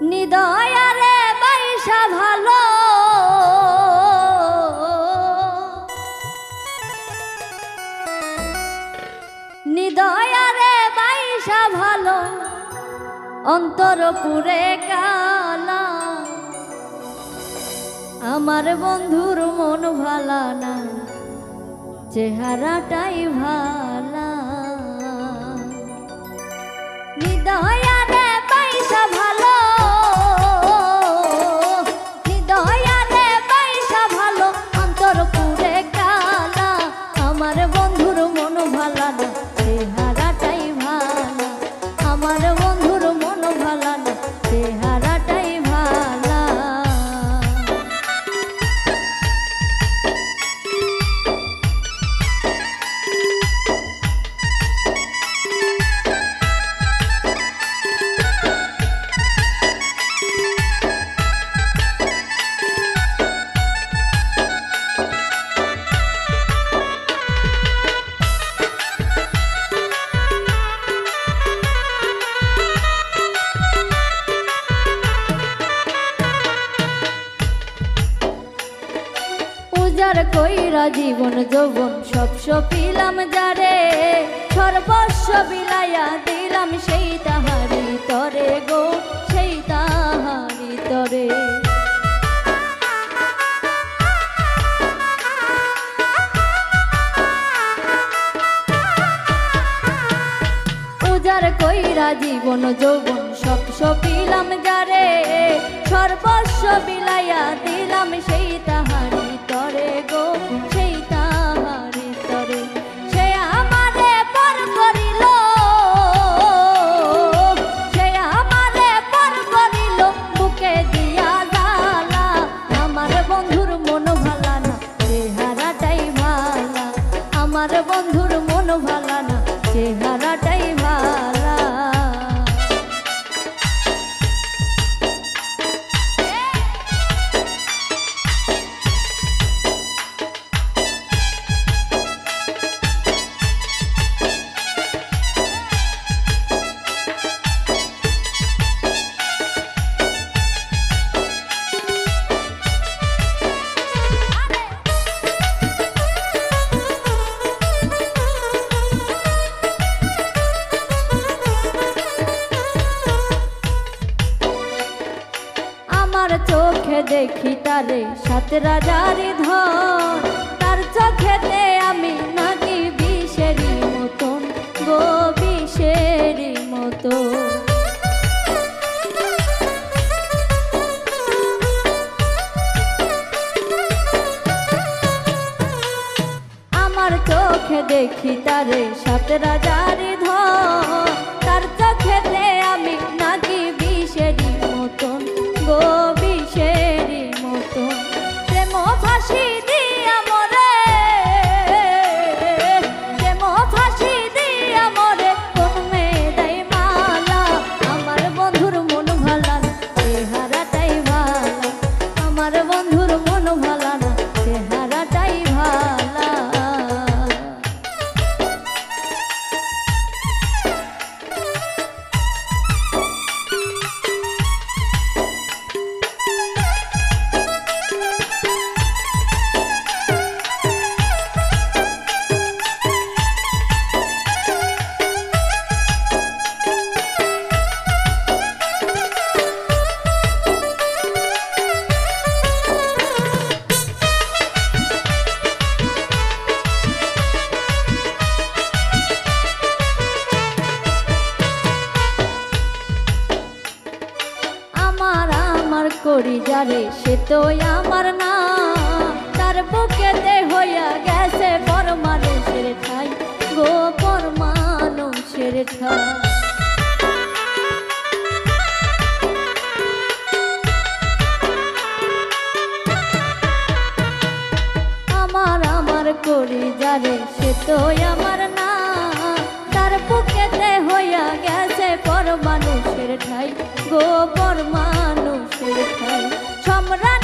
নিদয়ারে বাইসা ভালো নিদয়ারে বাইসা ভালো অন্তর পুরে কালা আমার বন্ধুর মন ভালা না চেহারাটাই ভালা নিদয়ারে বাইসা ভালো নিদয়ারে বাইসা ভালো অন্তর পুরে কালা আমার বন্ধুর মন ভালা না চেহারাটাই ভালা আমার বন্ধুর মন ভালা না চেহারাটাই ভালা উজার কইরা জীবন যৌবন সব সপিলাম যারে সর্বস্ব বিলাইয়া দিলাম সেই তাহারি তরে গো সেই তাহারি তরে উজার কইরা জীবন যৌবন সব সপিলাম যারে সর্বস্ব বিলাইয়া দিলাম সেই তাহারি তরে গো সেই তাহারি তরে সে আমারে পর করিল সে আমারে পর করিল বুকে দিয়া জ্বালা আমার বন্ধুর মন ভালা না চেহারাটাই ভালা আমার বন্ধুর মন ভালা না চেহারাটাই ভালা চোখে দেখি তারে সাত রাজারি ধন তার চোখেতে আমি নাকি বিষেরি মতন গো বিষেরি মতো আমার চোখে দেখি তারে সাত রাজারি ধন তার চোখেতে আমি নাকি বিষেরি মতন গো বিষেরি মতন প্রেম ফাঁসি দিয়া মরে প্রেম ফাঁসি দিয়া মরে কোন মেয়েদাই মালা আমার বন্ধুর মন ভালা না চেহারাটাই ভালা আমার বন্ধুর মন ভালা না চেহারাটাই ভালা করি যারে সে তো আমার না তার বুকেতে হইয়া গেছে পর মানুষের ঠাই গো পর মানুষের ঠাই আমার করি যারে সে তো আমার না তার বুকেতে হইয়া গেছে পর মানুষের ঠাই গো পর মানুষের ঠাই সম্রাট